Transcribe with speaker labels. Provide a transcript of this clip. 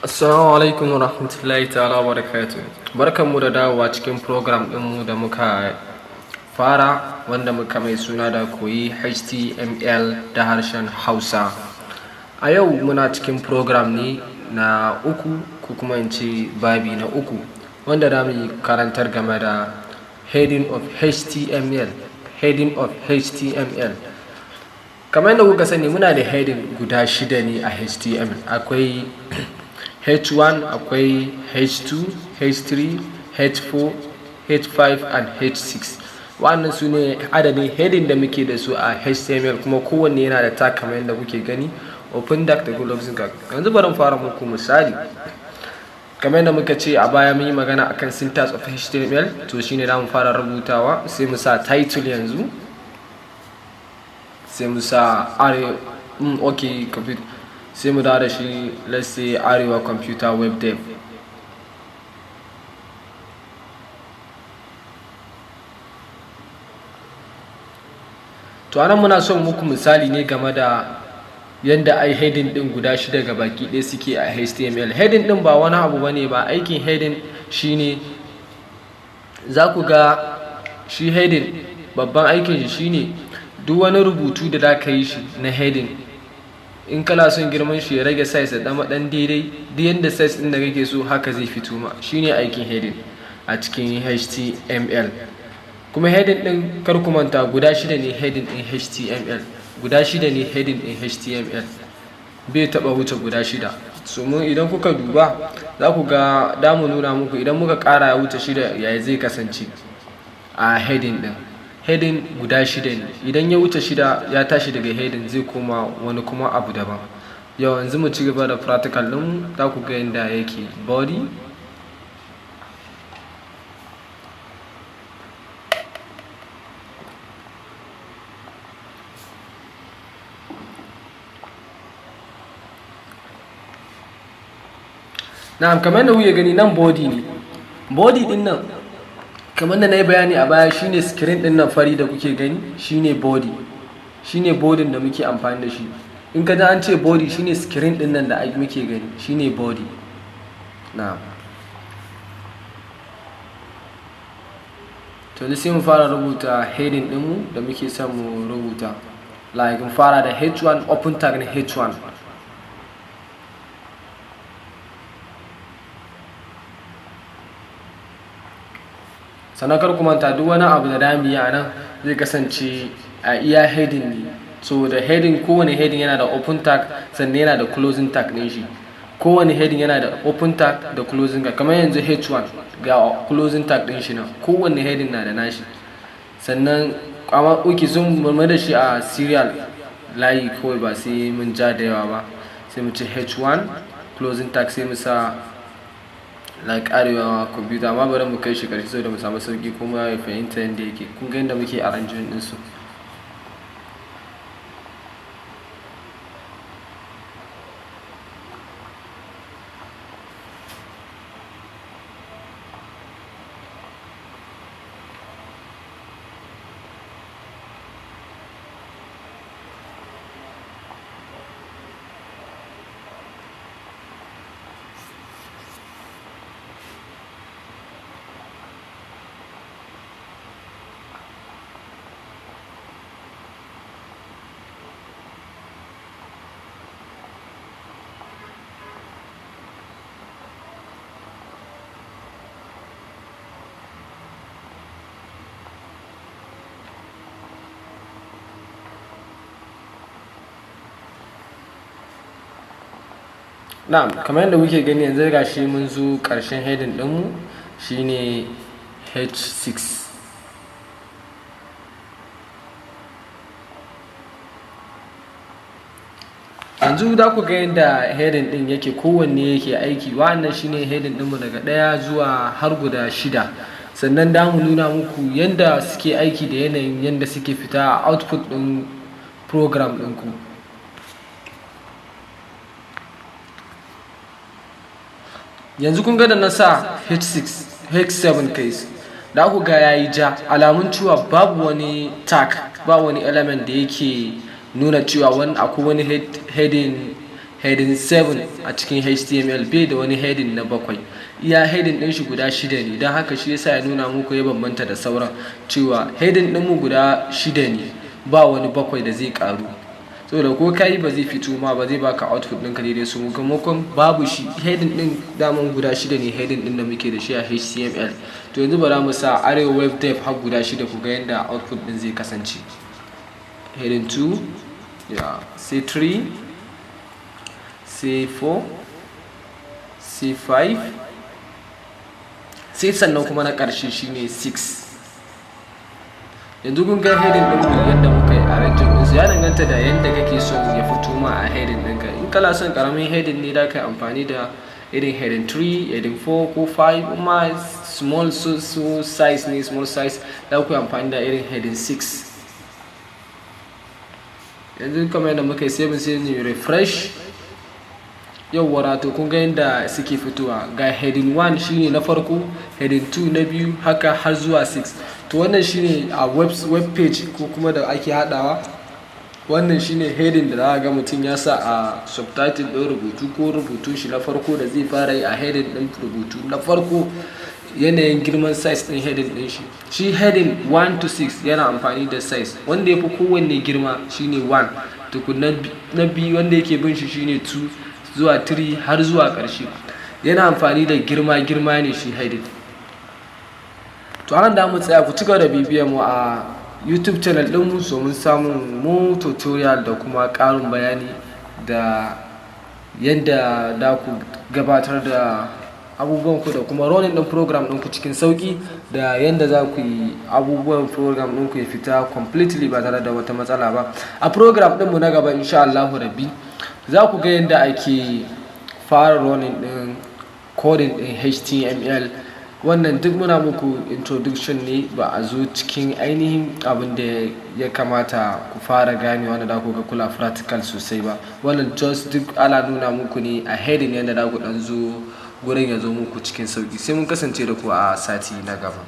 Speaker 1: Assalamu alaikum wa rahmatullahi ta'ala wa barakatuh. Barkanmu da dawowa cikin program ɗinmu da muka fara wanda muka mai suna da koyi HTML da harshen Hausa. A yau muna cikin program ne na uku ko kuma in ce babi na uku wanda za mu yi karantar game da heading of HTML. Heading of HTML. Kamar yadda kuka sani muna da heading guda shida ne a HTML. Akwai H1, akwai H2, H3, H4, H5 and H6. Wannan su ne adadin heading da muke da su a HTML, kuma kowanne yana da tag kamar yadda kuke gani, open tag da closing tag. Yanzu bari mu fara muku misali. Kamar yadda muka ce a baya mun yi magana akan syntax of HTML, to shine za mu fara rubutawa. Sai mu sa title yanzu, sai mu sa sai mu da shi, let's say Arewa Computer Web Dev. To anan muna son muku misali ne game da yanda ai heading din guda shida ga baki ɗaya suke a HTML. Heading din ba wani abu bane ba, aikin heading shine za ku ga shi heading babban aikin shi shine duk wani rubutu da za ka yi shi na heading, in kana son girman shi ya rage size da dan daidai, duk yanda size din da kake so haka zai fito ma. Shine aikin heading a cikin HTML. Kuma heading din kar ku manta guda shida ne heading din HTML. Guda shida ne heading din HTML. Bai taba wuce guda shida. So mun idan kuka duba za ku ga da mu nuna muku idan muka ƙara ya wuce shida yaya zai kasance a heading din. Heading guda shida ne, idan ya wuce shida ya tashi daga heading zai koma wani kuma abu daban. Yau yanzu mu ci gaba da practical ɗin, za ku ga yadda yake. Body, na'am, kamar da kuke gani nan body ne. Body din nan kamar da na yi bayani a baya shine screen din nan fari da kuke gani, shine body. Shine body da muke amfani da shi. In ka ji an ce body shine screen din nan da muke gani, shine body. Na'am. To sai mu fara rubuta heading ɗinmu da muke son mu rubuta. Like mu fara da H1, open tag na H1. Sannan kar ku manta duk wani abu da zamu yi a nan zai kasance a iya heading ne. So da heading, kowane heading yana da open tag sannan yana da closing tag ɗin shi. Kowane heading yana da open tag da closing tag. Kamar yanzu H1 ga closing tag ɗin shi nan. Kowane heading na da nashi. Sannan amma sun murmur da shi a serial layi kawai, ba sai mun ja da yawa ba. Sai mu ce H1 closing tag, sai mu sa like Arewa Computer, amma bari mu kai shi ƙarshe saboda mu samu sauƙi kuma ya fahimta yadda yake. Kun ga yadda muke arranging ɗinsu. Na'am, kamar yadda kuke gani yanzu ga shi mun zo ƙarshen heading ɗinmu shine H6. Yanzu za ku ga yadda heading ɗin yake, kowanne yake aiki. Wannan shine heading ɗinmu daga ɗaya zuwa har guda shida. Sannan da mu nuna muku yadda suke aiki da yanayin yadda suke fita a output ɗin program ɗinku. Yanzu kun ga da na sa H7 case, da ku ga yayi ja, alamun cewa babu wani tag, ba wani element da yake nuna cewa akwai wani heading heading 7 a cikin HTML, bai da wani heading na 7. Iya heading ɗin shi guda 6 ne, don haka shi yasa ya nuna muku ya bambanta da sauran cewa heading ɗin mu guda 6 ne, ba wani 7 da zai karu. Saboda ko kai ba zai fito ma ba, zai baka output ɗinka daidai su mukammakon babu shi. Heading ɗin daman guda 6 ne heading ɗin da muke da shi a HTML. To yanzu bara mu sa arewa web dev har guda 6 ku ga yadda output ɗin zai kasance. Heading 2, sai 3, sai 4, sai 5, sai sannan kuma na ƙarshe shine 6. Yanzu kun ga heading ɗin mu yadda muka yi arrangement ɗinsu, ya danganta da yadda kake so ya fito ma a heading ɗinka. In kana son ƙaramin heading ne, da ka yi amfani da irin heading 3, heading 4 ko 5. Kuma small size ne, small size, da ku yi amfani da irin heading 6. Yanzu kamar yadda muka yi sai mu refresh. Yawwa, to kun ga yadda suke fitowa. Ga heading 1 shine na farko, heading 2 na biyu, haka har zuwa 6. To wannan shine a web page ko kuma da ake hadawa. Wannan shine heading da za ga mutum ya sa a subtitle ɗin rubutu ko rubutun shi na farko da zai fara yi a heading ɗin rubutu na farko. Yanayin girman size ɗin heading ɗin shi. Shi heading 1 to 6 yana amfani da size. Wanda ya fi kowanne girma shine 1. Tukun na biyu wanda yake bin shi shine 2 zuwa 3 har zuwa ƙarshe. Yana amfani da girma ne shi heading. To an da mu tsaya, ku cigaba da bibiyar mu a YouTube channel ɗinmu domin samun mu tutorial da kuma ƙarin bayani da yadda da ku gabatar da abubuwanku da kuma running ɗin program ɗinku cikin sauƙi, da yadda za ku yi abubuwan program ɗinku ya fita completely ba tare da wata matsala ba. A program ɗinmu na gaba insha Allahu rabbi za ku ga yadda ake fara running ɗin coding ɗin HTML. Wannan duk muna muku introduction ne, ba a zo cikin ainihin abin da ya kamata ku fara gane wanda da ku ga kula practical sosai ba. Wannan just duk ala nuna muku ne a heading yadda da ku dan zo gurin ya zo muku cikin sauki. Sai mun kasance da ku a sati na gaba.